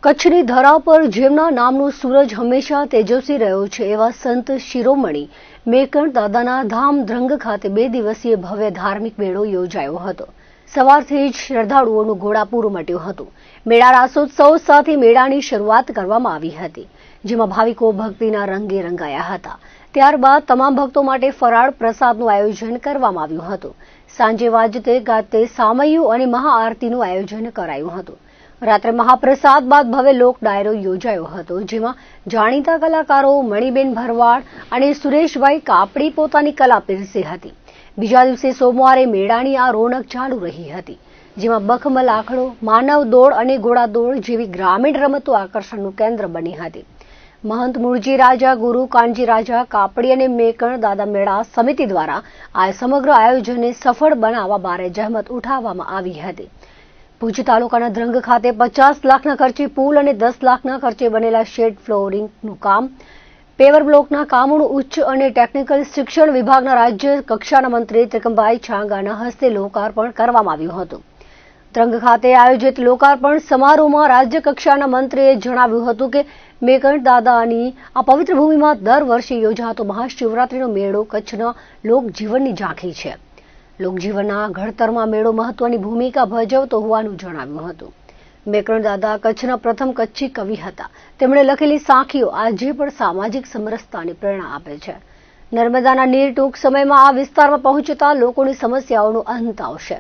કચ્છની ધરા પર જેમના નામનો સૂરજ હંમેશા તેજસ્વી રહ્યો છે એવા સંત શિરોમણી મેકણ દાદાના ધામ ધ્રંગ ખાતે 2 દિવસીય ભવ્ય ધાર્મિક મેળો યોજાયો હતો। સવારથી જ શ્રદ્ધાળુઓનું ઘોડાપૂર મટ્યું હતું। મેળા રાસોત્સવ સાથે મેળાની શરૂઆત કરવામાં આવી હતી, જેમાં ભાવિકો ભક્તિના રંગે રંગાયા હતા। ત્યારબાદ તમામ ભક્તો માટે ફરાળ પ્રસાદનું આયોજન કરવામાં આવ્યું હતું। સાંજે વાજતે ગાતે સામૈયું અને મહાઆરતીનું આયોજન કરાયું હતું। રાત્રે મહાપ્રસાદ બાદ ભવ્ય લોક ડાયરો યોજાયો હતો, જેમાં જાણીતા કલાકારો મણિબેન ભરવાડ અને સુરેશભાઈ કાપડી પોતાની કલા પીરસી હતી। બીજા દિવસે સોમવારે મેળાની આ રોનક ચાલુ રહી હતી, જેમાં બખમલ આખડો, માનવ દોડ અને ઘોડા દોડ જેવી ગ્રામીણ રમતો આકર્ષણનું કેન્દ્ર બની હતી। મહંત મૂળજી રાજા, ગુરુ કાનજી રાજા, કાપડી અને મેકણ દાદા મેળા સમિતિ દ્વારા આ સમગ્ર આયોજનને સફળ બનાવવા ભારે જહેમત ઉઠાવવામાં આવી હતી। ભુજ તાલુકાના ધ્રંગ ખાતે 50 લાખના ખર્ચે પુલ અને 10 લાખના ખર્ચે બનેલા શેડ ફ્લોરિંગનું કામ, પેવર બ્લોકના કામોનું ઉચ્ચ અને ટેકનિકલ શિક્ષણ વિભાગના રાજ્ય કક્ષાના મંત્રી ત્રિકમભાઈ છાંગાના હસ્તે લોકાર્પણ કરવામાં આવ્યું હતું। ધ્રંગ ખાતે આયોજિત લોકાર્પણ સમારોહમાં રાજ્ય કક્ષાના મંત્રીએ જણાવ્યું હતું કે મેકણ દાદાની આ પવિત્ર ભૂમિમાં દર વર્ષે યોજાતો મહાશિવરાત્રીનો મેળો કચ્છના લોકજીવનની ઝાંખી છે। લોકજીવનના ઘડતરમાં મેળો મહત્વની ભૂમિકા ભજવતો હોવાનું જણાવ્યું હતું। મેકણ દાદા કચ્છના પ્રથમ કચ્છી કવિ હતા। તેમણે લખેલી સાખીઓ આજે પણ સામાજિક સમરસતાની પ્રેરણા આપે છે। નર્મદાના નીર ટૂંક સમયમાં આ વિસ્તારમાં પહોંચતા લોકોની સમસ્યાઓનો અંત આવશે।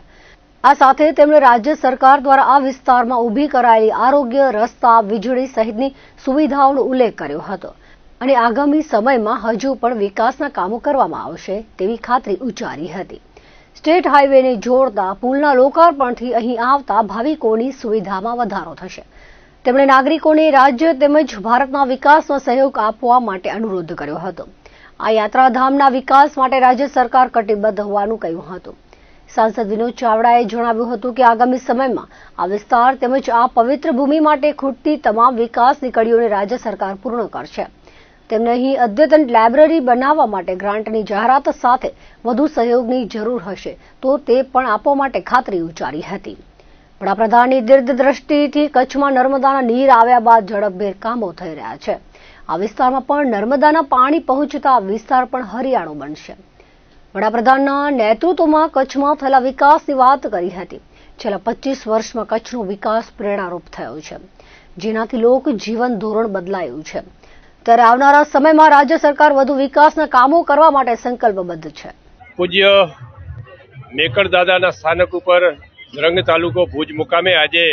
આ સાથે તેમણે રાજ્ય સરકાર દ્વારા આ વિસ્તારમાં ઊભી કરાયેલી આરોગ્ય, રસ્તા, વીજળી સહિતની સુવિધાઓનો ઉલ્લેખ કર્યો હતો અને આગામી સમયમાં હજુ પણ વિકાસના કામો કરવામાં આવશે તેવી ખાતરી ઉચ્ચારી હતી। સ્ટેટ હાઈવેને જોડતા પુલના લોકાર્પણથી અહીં આવતા ભાવિકોની સુવિધામાં વધારો થશે। તેમણે નાગરિકોને રાજ્ય તેમજ ભારતના વિકાસમાં સહયોગ આપવા માટે અનુરોધ કર્યો હતો। આ યાત્રાધામના વિકાસ માટે રાજ્ય સરકાર કટિબદ્ધ હોવાનું કહ્યું હતું। સાંસદ વિનોદ ચાવડાએ જણાવ્યું હતું કે આગામી સમયમાં આ વિસ્તાર તેમજ આ પવિત્ર ભૂમિ માટે ખૂટતી તમામ વિકાસની કડીઓને રાજ્ય સરકાર પૂર્ણ કરશે। તેમને અહીં અદ્યતન લાઇબ્રેરી બનાવવા માટે ગ્રાન્ટની જાહેરાત સાથે વધુ સહયોગની જરૂર હશે તો તે પણ આપવા માટે ખાતરી ઉચ્ચારી હતી। વડાપ્રધાનની દીર્ઘદ્રષ્ટિથી કચ્છમાં નર્મદાના નીર આવ્યા બાદ ઝડપભેર કામો થઈ રહ્યા છે। આ વિસ્તારમાં પણ નર્મદાના પાણી પહોંચતા વિસ્તાર પણ હરિયાળો બનશે। વડાપ્રધાનના નેતૃત્વમાં કચ્છમાં થયેલા વિકાસની વાત કરી હતી। છેલ્લા 25 વર્ષમાં કચ્છનો વિકાસ પ્રેરણારૂપ થયો છે, જેનાથી લોક જીવન ધોરણ બદલાયું છે। ત્યારે આવનારા સમયમાં રાજ્ય સરકાર વધુ વિકાસના કામો કરવા માટે સંકલ્પબદ્ધ છે। પૂજ્ય મેકણ દાદાના સ્થાનક ઉપર ધ્રંગ તાલુકો ભુજ મુકામે આજે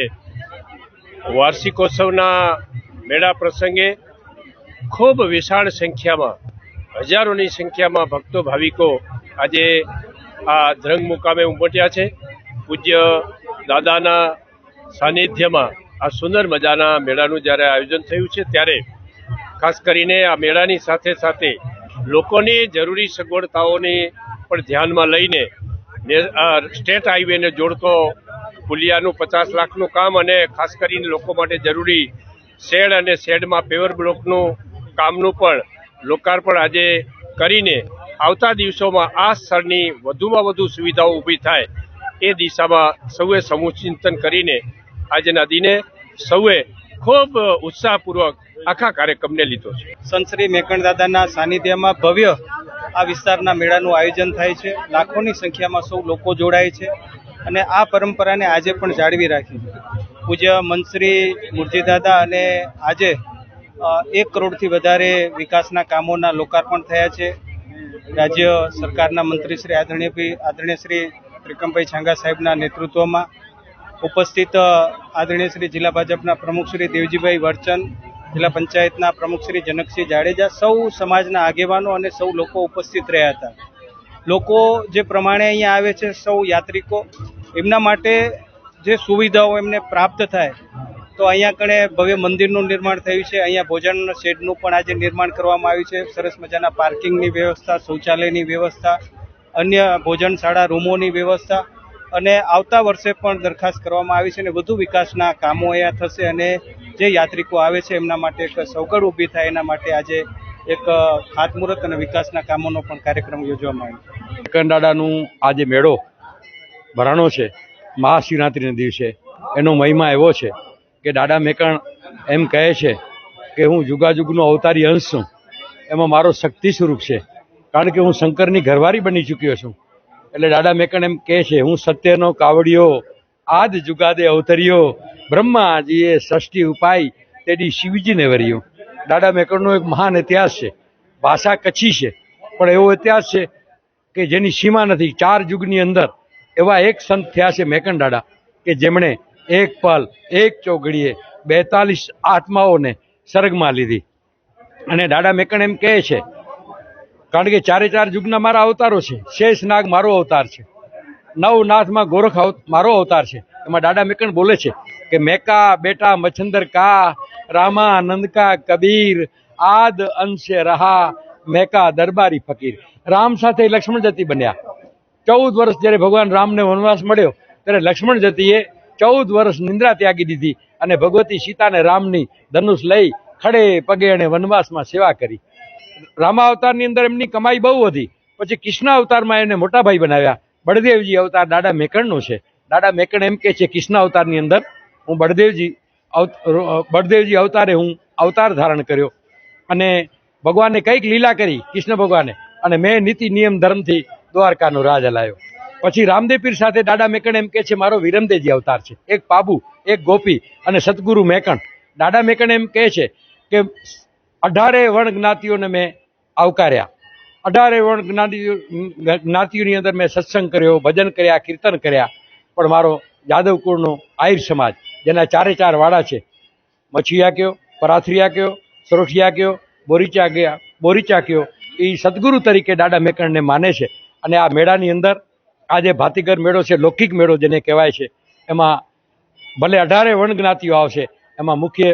વાર્ષિકોત્સવના મેળા પ્રસંગે ખૂબ વિશાળ સંખ્યામાં, હજારોની સંખ્યામાં ભક્તો ભાવિકો આજે આ ધ્રંગ મુકામે ઉમટ્યા છે। પૂજ્ય દાદાના સાનિધ્યમાં આ સુંદર મજાના મેળાનું જ્યારે આયોજન થયું છે, ત્યારે ખાસ કરીને આ મેળાની સાથે સાથે લોકોની જરૂરી સગવડતાઓને પણ ધ્યાનમાં લઈને સ્ટેટ હાઈવેને જોડતો પુલિયાનું 50 લાખનું કામ અને ખાસ કરીને લોકો માટે જરૂરી શેડ અને શેડમાં પેવર બ્લોકનું કામનું પણ લોકાર્પણ આજે કરીને આવતા દિવસોમાં આ સ્થળની વધુમાં વધુ સુવિધાઓ ઊભી થાય એ દિશામાં સૌએ સમુચિંતન કરીને આજના દિને સૌએ ખૂબ ઉત્સાહપૂર્વક આખા કાર્યક્રમને લીધો છે। સંત શ્રી મેકણ દાદાના સાનિધ્યમાં ભવ્ય આ વિસ્તારના મેળાનું આયોજન થાય છે। લાખોની સંખ્યામાં સૌ લોકો જોડાય છે અને આ પરંપરાને આજે પણ જાળવી રાખી છે। પૂજ્ય મંત્રી મૂળજી દાદા અને આજે 1 કરોડથી વધારે વિકાસના કામોના લોકાર્પણ થયા છે। રાજ્ય સરકારના મંત્રી શ્રી આદરણીય શ્રી ત્રિકમભાઈ છાંગા સાહેબના નેતૃત્વમાં ઉપસ્થિત આદરણીય શ્રી જિલ્લા ભાજપના પ્રમુખ શ્રી દેવજીભાઈ વર્ચન, જિલ્લા પંચાયતના પ્રમુખ શ્રી જનકસિંહ જાડેજા, સૌ સમાજના આગેવાનો અને સૌ લોકો ઉપસ્થિત રહ્યા હતા। લોકો જે પ્રમાણે અહીંયા આવે છે, સૌ યાત્રિકો, એમના માટે જે સુવિધાઓ એમને પ્રાપ્ત થાય તો અહીંયા કણે ભવ્ય મંદિરનું નિર્માણ થયું છે। અહીંયા ભોજન શેડનું પણ આજે નિર્માણ કરવામાં આવ્યું છે। સરસ મજાના પાર્કિંગની વ્યવસ્થા, શૌચાલયની વ્યવસ્થા, અન્ય ભોજનશાળા રૂમોની વ્યવસ્થા અને આવતા વર્ષે પણ દરખાસ્ત કરવામાં આવી છે અને વધુ વિકાસના કામો અહીંયા થશે અને જે યાત્રિકો આવે છે એમના માટે એક સગવડ ઊભી થાય એના માટે આજે એક ખાતમુહૂર્ત અને વિકાસના કામોનો પણ કાર્યક્રમ યોજવામાં આવ્યો છે। મેકણ દાદાનું આ જે મેળો ભરાણો છે મહાશિવરાત્રિના દિવસે, એનો મહિમા એવો છે કે દાદા મેકણ એમ કહે છે કે હું જુગાજુગનો અવતારી અંશ છું, એમાં મારો શક્તિ સ્વરૂપ છે, કારણ કે હું શંકરની ઘરવાળી બની ચૂક્યો છું. એટલે દાદા મેકણ એમ કહે છે, હું સત્યનો કાવડિયો આજ જુગાદે અવતર્યો, બ્રહ્માજીએ ષષ્ઠી ઉપાય તેડી શિવજીને વર્યો. દાદા મેકણનો એક મહાન ઇતિહાસ છે. ભાષા કચ્છી છે, પણ એવો ઇતિહાસ છે કે જેની સીમા નથી. 4 યુગની અંદર એવા એક સંત થયા છે મેકણ દાદા, કે જેમણે એક પલ એક ચોઘડીએ 42 આત્માઓને સ્વર્ગમાં લીધી. અને દાદા મેકણ એમ કહે છે, કારણ કે 4 યુગના મારા અવતારો છે. શેષનાગ મારો અવતાર છે, નવનાથમાં ગોરખ મારો અવતાર છે. એમાં દાદા મેકણ બોલે છે કે મેકા બેટા મચ્છંદર કા, રામા નંદ કા કબીર, આદ અંશે રહા મેકા દરબારી ફકીર. રામ સાથે લક્ષ્મણ જતી બન્યા. 14 વર્ષ જ્યારે ભગવાન રામને વનવાસ મળ્યો ત્યારે લક્ષ્મણ જતીએ 14 વર્ષ નિંદ્રા ત્યાગી દીધી અને ભગવતી સીતાને રામની ધનુષ લઈ ખડે પગે અને વનવાસમાં સેવા કરી. રામાવતારની અંદર એમની કમાઈ બહુ વધી. પછી કૃષ્ણ અવતારમાં એને મોટા ભાઈ બનાવ્યા. બળદેવજી અવતાર દાદા મેકણનો છે. દાદા મેકણ એમ કે છે, કૃષ્ણ અવતારની અંદર હું બળદેવજી અવતારે હું અવતાર ધારણ કર્યો અને ભગવાને કંઈક લીલા કરી, કૃષ્ણ ભગવાને, અને મેં નીતિ નિયમ ધર્મથી દ્વારકાનો રાજ હલાયો. પછી રામદેવ પીર સાથે દાદા મેકણ એમ કે છે, મારો વિરમદેવજી અવતાર છે. એક પાબુ, એક ગોપી અને સતગુરુ મેકણ. દાદા મેકણ એમ કહે છે કે 18 વર્ણ જ્ઞાતિઓને મેં આવકાર્યા. 18 વર્ણ જ્ઞાતિઓની અંદર મેં સત્સંગ કર્યો, ભજન કર્યા, કીર્તન કર્યા. પણ મારો યાદવ કુળનો આહિર સમાજ, જેના 4 વાડા છે, મછિયા કયો, પરાથરિયા કયો, સોરઠિયા કયો, બોરીચા કયો, એ સદગુરુ તરીકે દાદા મેકણને માને છે. અને આ મેળાની અંદર આજે ભાતીગર મેળો છે, લૌકિક મેળો જેને કહેવાય છે, એમાં ભલે 18 વર્ણ જ્ઞાતિઓ આવશે, એમાં મુખ્ય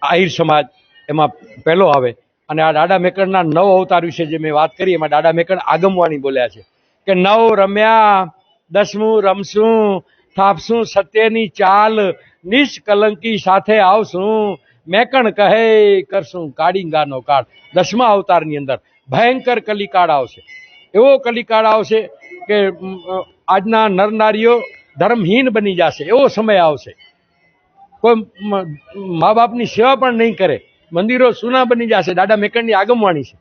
આહિર સમાજ એમાં પહેલો આવે. અને આ દાદા મેકણના 9 અવતાર વિશે જે મેં વાત કરી, એમાં દાદા મેકણ આગમવાણી બોલ્યા છે કે 9 રમ્યા, 10મું રમશું, થાપશું સત્યની ચાલ, નિષ્કલંકી સાથે આવશું, મેકણ કહે કરશું કાળિંગાનો કાળ. 10મા અવતારની અંદર ભયંકર કલિકાળ આવશે. એવો કલિકાળ આવશે કે આજના નરનારીઓ ધર્મહીન બની જશે. એવો સમય આવશે, કોઈ મા બાપની સેવા પણ નહીં કરે, મંદિરો સૂના બની જશે. દાદા મેકણની આગમવાણી છે.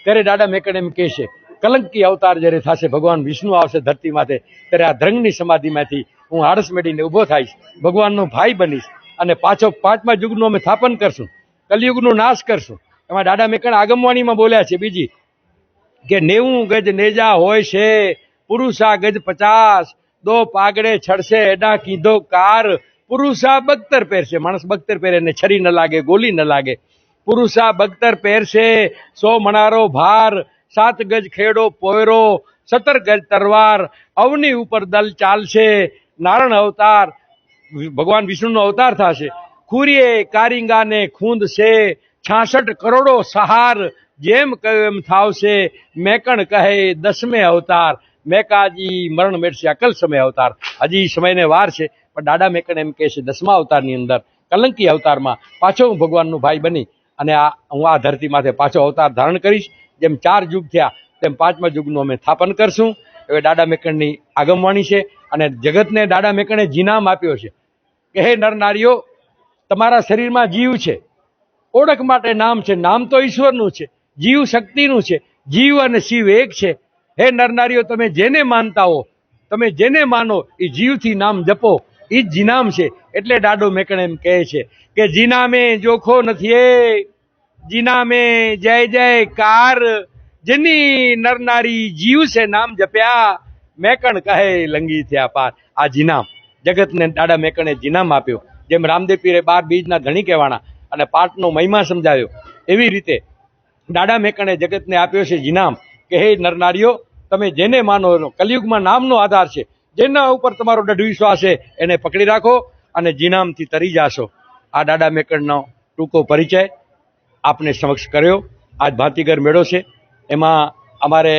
ત્યારે દાદા મેકણ એમ કહે છે, કલંકી અવતાર જ્યારે થશે, ભગવાન વિષ્ણુ આવશે ધરતી માથે, ત્યારે આ ધ્રંગની સમાધિમાંથી હું આળસ મેળીને ઊભો થઈશ, ભગવાનનો ભાઈ બનીશ અને પાછો 5મા યુગનું અમે સ્થાપન કરશું, કલિયુગનો નાશ કરશું. એમાં દાદા મેકણ આગમવાણીમાં બોલ્યા છે બીજી કે 90 ગજ નેજા હોય છે, પુરુષા ગજ 50, 2 પાગડે છડશે એડા કીધો કાર, પુરુષા બખ્તર પહેરશે. માણસ બખ્તર પહેરે ને છરી ન લાગે, ગોલી ન લાગે. પુરુષા બખ્તર પહેરશે, 100 મણારો ભાર, 7 ગજ ખેડો પોયરો, 17 ગજ તરવાર, અવની ઉપર દલ ચાલશે. નારણ અવતાર, ભગવાન વિષ્ણુનો અવતાર થશે. ખુરીએ કારિંગાને ખૂંદ છે, 66 કરોડો સહાર, જેમ કહ્યું એમ થાવશે. મેકણ કહે 10મે અવતાર, મેકાજી મરણ મેળશે અકલ સમય અવતાર. હજી સમયને વાર છે, પણ દાદા મેકણ એમ કહે છે 10મા અવતારની અંદર, કલંકી અવતારમાં પાછો હું ભગવાનનો ભાઈ બની અને હું આ ધરતી માથે પાછો અવતાર ધારણ કરીશ. જેમ 4 યુગ થયા તેમ 5મા યુગનું અમે સ્થાપન કરશું. હવે દાદા મેકણની આગમવાણી છે. અને જગતને દાદા મેકણે જીનામ આપ્યો છે કે હે નરનારીઓ, તમારા શરીરમાં જીવ છે, ઓળખ માટે નામ છે. નામ તો ઈશ્વરનું છે, જીવ શક્તિનું છે. જીવ અને શિવ એક છે. હે નરનારીઓ, તમે જેને માનતા હો, તમે જેને માનો એ જીવથી નામ જપો, એ જ જીનામ છે. એટલે દાદો મેકણ એમ કહે છે કે જીનામે જોખો નથી, જીનામે જય જયકાર, જેની નરનારી જીવ છે નામ જપ્યા, મેકણ કહે લંગી થયા પાર. આ જીનામ જગતને દાદા મેકણે જીનામ આપ્યો. જેમ રામદેવ પીરે 12 બીજના ધણી કહેવાના અને પાઠનો મહિમા સમજાવ્યો, એવી રીતે દાદા મેકણે જગતને આપ્યો છે જીનામ કે હે નરનારીઓ, તમે જેને માનો એનો. કલિયુગમાં નામનો આધાર છે. જેના ઉપર તમારો દૃઢ વિશ્વાસ છે એને પકડી રાખો અને જીનામથી તરી જાશો. આ દાદા મેકણનો ટૂંકો પરિચય આપને સમક્ષ કર્યો. આજ ભાતીગર મેળો છે, એમાં અમારે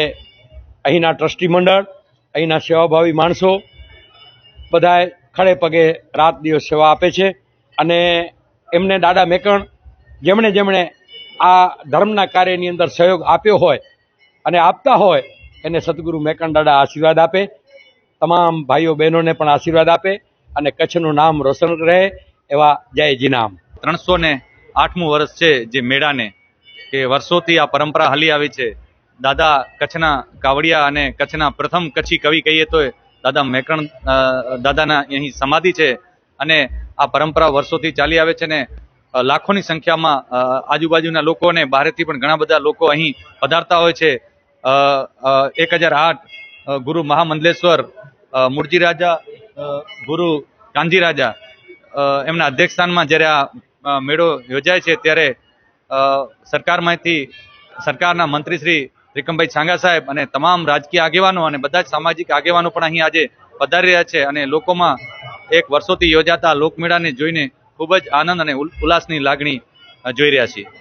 અહીંના ટ્રસ્ટી મંડળ, અહીંના સેવાભાવી માણસો બધાએ ખડે પગે રાત દિવસ સેવા આપે છે. અને એમને દાદા મેકણ જેમણે જેમણે આ ધર્મના કાર્યની અંદર સહયોગ આપ્યો હોય અને આપતા હોય, એને સદગુરુ મેકણ દાદા આશીર્વાદ આપે. તમામ ભાઈઓ બહેનોને પણ આશીર્વાદ આપે અને કચ્છનું નામ રોશન રહે. એવા જય જીનામ. 308મું વર્ષ છે જે મેળાને, કે વર્ષોથી આ પરંપરા હાલી આવી છે. દાદા કચ્છના કાવડિયા અને કચ્છના પ્રથમ કચ્છી કવિ કહીએ તો દાદા મેકણ દાદાના અહીં સમાધિ છે અને આ પરંપરા વર્ષોથી ચાલી આવે છે ને લાખોની સંખ્યામાં આજુબાજુના લોકો અને બહારથી પણ ઘણા બધા લોકો અહીં પધારતા હોય છે. 1008 ગુરુ મહામંડલેશ્વર મૂળજી રાજા ગુરુ કાનજી રાજા એમના અધ્યક્ષસ્થાનમાં જ્યારે આ મેળો યોજાય છે ત્યારે સરકારના મંત્રી શ્રી ત્રિકમભાઈ છાંગા સાહેબ અને તમામ રાજકીય આગેવાનો અને બધા જ સામાજિક આગેવાનો પણ અહીં આજે પધારી રહ્યા છે અને લોકોમાં એક વર્ષોથી યોજાતા લોકમેળાને જોઈને ખૂબ જ આનંદ અને ઉલ્લાસની લાગણી જોઈ રહ્યા છીએ.